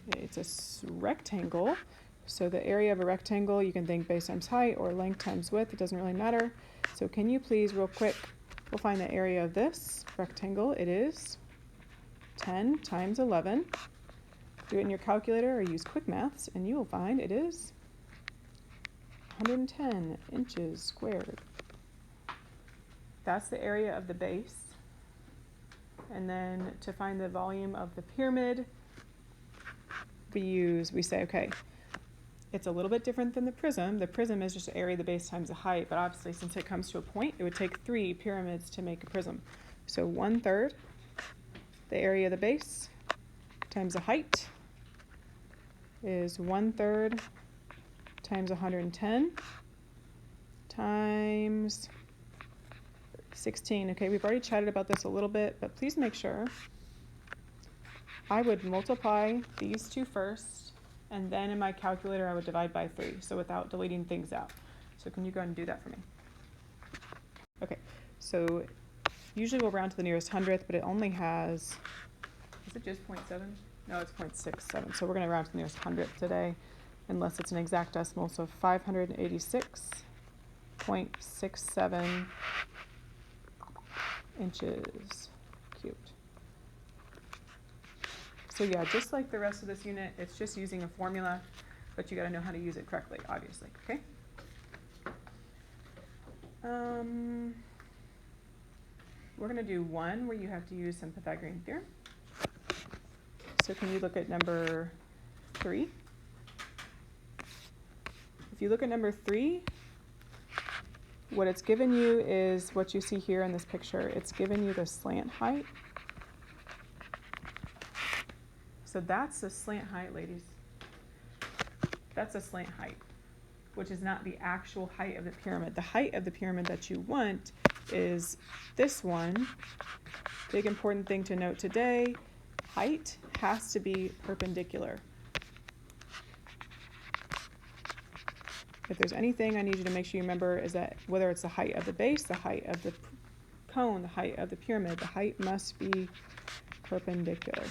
It's a rectangle. So the area of a rectangle, you can think base times height or length times width. It doesn't really matter. So can you please, real quick, we'll find the area of this rectangle. It is 10 times 11. Do it in your calculator or use quick maths, and you will find it is 110 inches squared. That's the area of the base. And then to find the volume of the pyramid, we say, okay, it's a little bit different than the prism. The prism is just the area of the base times the height, but obviously since it comes to a point, it would take 3 pyramids to make a prism. So 1/3 the area of the base times the height is 1/3 times 110 times 16. Okay, we've already chatted about this a little bit, but please make sure. I would multiply these two first, and then in my calculator I would divide by 3, so without deleting things out. So can you go ahead and do that for me? Okay, so usually we'll round to the nearest hundredth, but it only has, is it just 0.7? No, it's 0.67, so we're going to round to the nearest hundredth today, unless it's an exact decimal, so 586.67 inches cubed. So yeah, just like the rest of this unit, it's just using a formula, but you got to know how to use it correctly, obviously, okay? We're going to do one where you have to use some Pythagorean theorem. So can you look at number 3? If you look at number 3, what it's given you is what you see here in this picture. It's given you the slant height. So that's the slant height, ladies. That's a slant height, which is not the actual height of the pyramid. The height of the pyramid that you want is this one. Big important thing to note today, height has to be perpendicular. If there's anything I need you to make sure you remember is that whether it's the height of the base, the height of the cone, the height of the pyramid, the height must be perpendicular.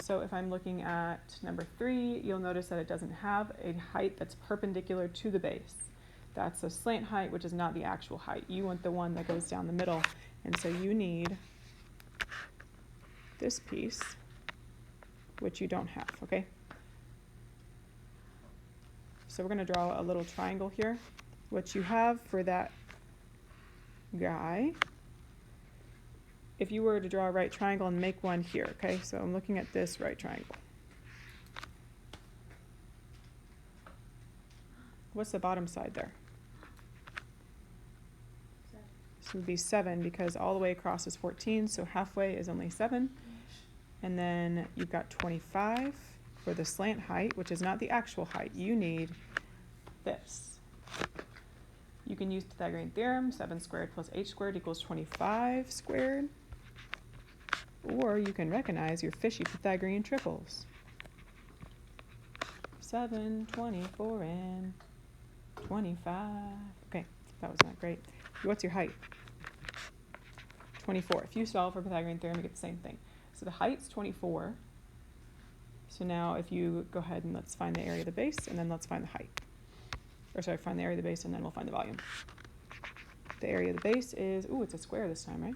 So if I'm looking at number 3, you'll notice that it doesn't have a height that's perpendicular to the base. That's a slant height, which is not the actual height. You want the one that goes down the middle. And so you need this piece, which you don't have, okay? So we're going to draw a little triangle here. What you have for that guy, if you were to draw a right triangle and make one here, okay? So I'm looking at this right triangle. What's the bottom side there? This would be 7 because all the way across is 14, so halfway is only 7. And then you've got 25 for the slant height, which is not the actual height. You need this. You can use Pythagorean theorem, 7 squared plus 8 squared equals 25 squared. Or you can recognize your fishy Pythagorean triples. 7, 24, and 25. Okay, that was not great. What's your height? 24. If you solve for Pythagorean theorem, you get the same thing. So the height's 24. So now if you go ahead and let's find the area of the base, and then let's find the height. Or sorry, find the area of the base, and then we'll find the volume. The area of the base is, ooh, it's a square this time, right?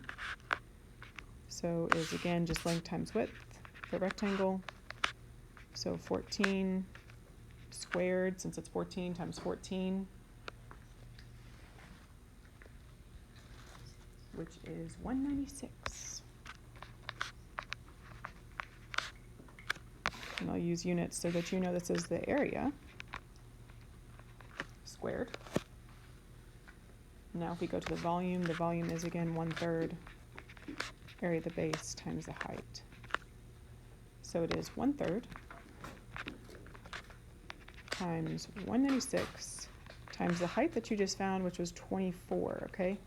So is again just length times width for rectangle. So 14 squared, since it's 14 times 14, which is 196. And I'll use units so that you know this is the area squared. Now if we go to the volume is again 1/3 area of the base times the height. So it is 1/3 times 196 times the height that you just found, which was 24, okay?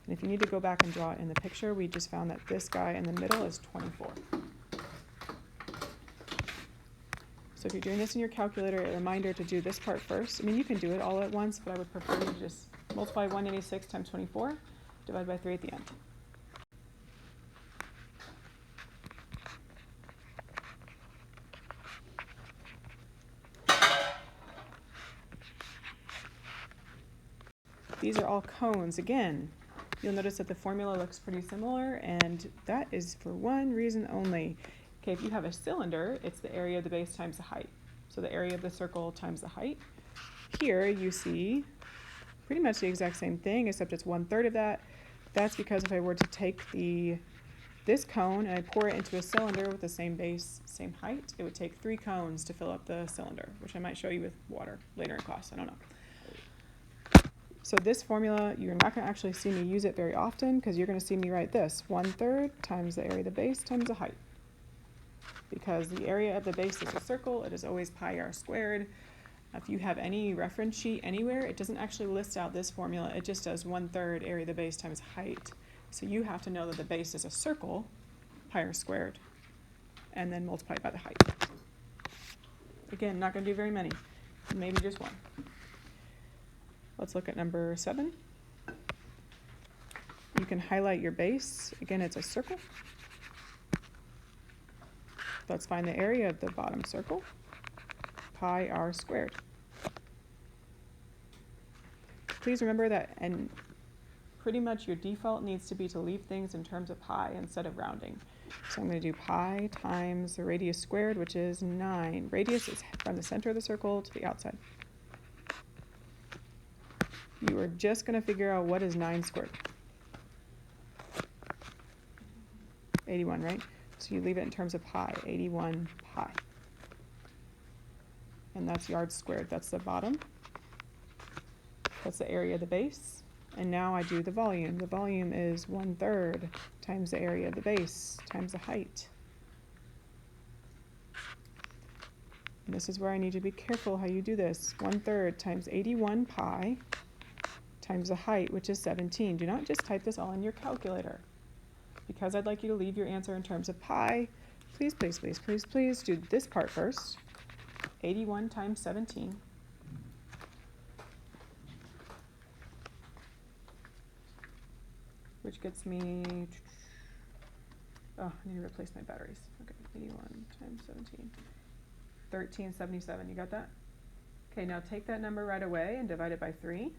And if you need to go back and draw it in the picture, we just found that this guy in the middle is 24. So if you're doing this in your calculator, a reminder to do this part first. I mean, you can do it all at once, but I would prefer you to just multiply 196 times 24, divide by 3 at the end. these are all cones. Again, you'll notice that the formula looks pretty similar, and that is for one reason only. Okay, if you have a cylinder, it's the area of the base times the height. So the area of the circle times the height. Here you see pretty much the exact same thing, except it's 1/3 of that. That's because if I were to take this cone and I pour it into a cylinder with the same base, same height, it would take 3 cones to fill up the cylinder, which I might show you with water later in class, I don't know. So this formula, you're not going to actually see me use it very often because you're going to see me write this, 1/3 times the area of the base times the height. Because the area of the base is a circle, it is always pi r squared. If you have any reference sheet anywhere, it doesn't actually list out this formula, it just does 1/3 area of the base times height. So you have to know that the base is a circle, pi r squared, and then multiply by the height. Again, not going to do very many, maybe just one. Let's look at number 7. You can highlight your base. Again, it's a circle. Let's find the area of the bottom circle, pi r squared. Please remember that, and pretty much your default needs to be to leave things in terms of pi instead of rounding. So I'm going to do pi times the radius squared, which is 9. Radius is from the center of the circle to the outside. You are just going to figure out what is 9 squared. 81, right? So you leave it in terms of pi, 81 pi. And that's yards squared. That's the bottom. That's the area of the base. And now I do the volume. The volume is 1/3 times the area of the base times the height. And this is where I need you to be careful how you do this. 1/3 times 81 pi times the height, which is 17. Do not just type this all in your calculator. Because I'd like you to leave your answer in terms of pi, please, please, please, please, please do this part first. 81 times 17. Which gets me, oh, I need to replace my batteries. Okay, 81 times 17. 1377, you got that? Okay, now take that number right away and divide it by 3,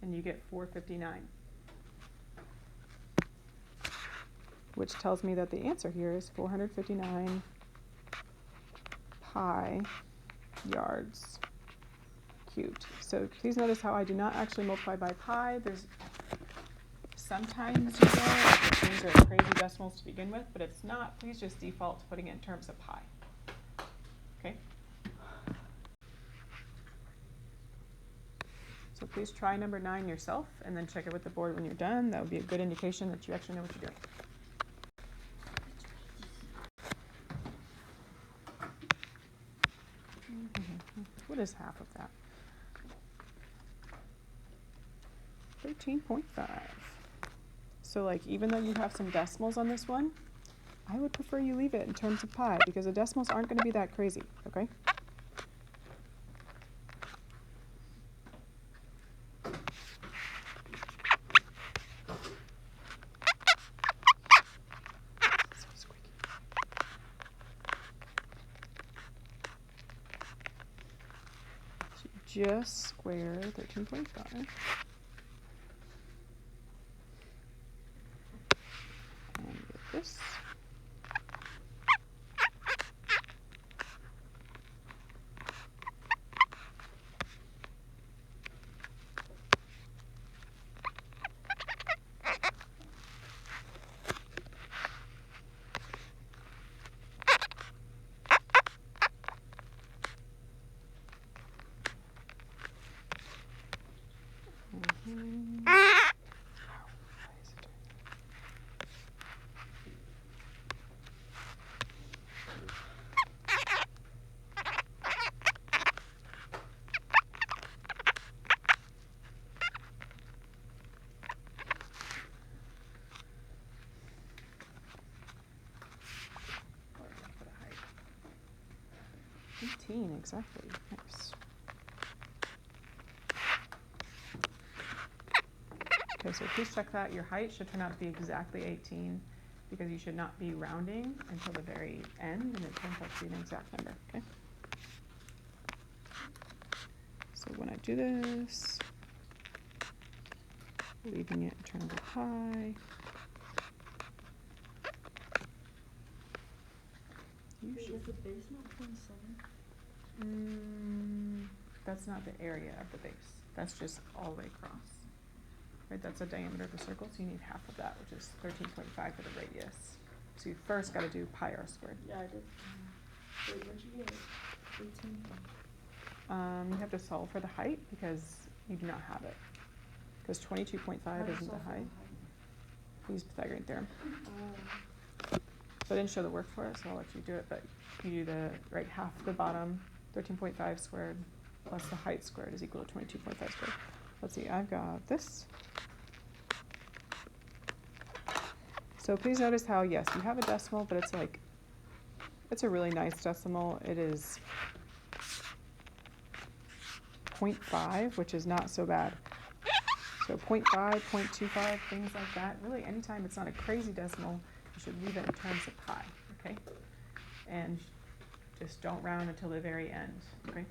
and you get 459. Which tells me that the answer here is 459 pi yards cubed. So please notice how I do not actually multiply by pi. There's sometimes things are crazy decimals to begin with, but it's not. Please just default to putting it in terms of pi. Okay? So please try number 9 yourself and then check it with the board when you're done. That would be a good indication that you actually know what you're doing. What is half of that? 13.5. So like, even though you have some decimals on this one, I would prefer you leave it in terms of pi because the decimals aren't going to be that crazy, okay? So squeaky. So you just square 13.5. This. Exactly. Nice. Okay, so please check that. Your height should turn out to be exactly 18 because you should not be rounding until the very end, and it turns out to be an exact number. Okay. So when I do this, leaving it in terms of pi. Wait, is the base not 0.7? That's not the area of the base. That's just all the way across. Right, that's the diameter of the circle, so you need half of that, which is 13.5 for the radius. So you first got to do pi r squared. Yeah, I did. Wait, where'd you get 18 from? You have to solve for the height because you do not have it. Because 22.5 isn't the height. Use Pythagorean theorem. So I didn't show the work for it, so I'll let you do it, but you do the right half of the bottom, 13.5 squared, plus the height squared is equal to 22.5 squared. Let's see, I've got this. So please notice how, yes, you have a decimal, but it's like, it's a really nice decimal. It is 0.5, which is not so bad. So 0.5, 0.25, things like that. Really, anytime it's not a crazy decimal, you should leave it in terms of pi, okay? And just don't round until the very end, okay?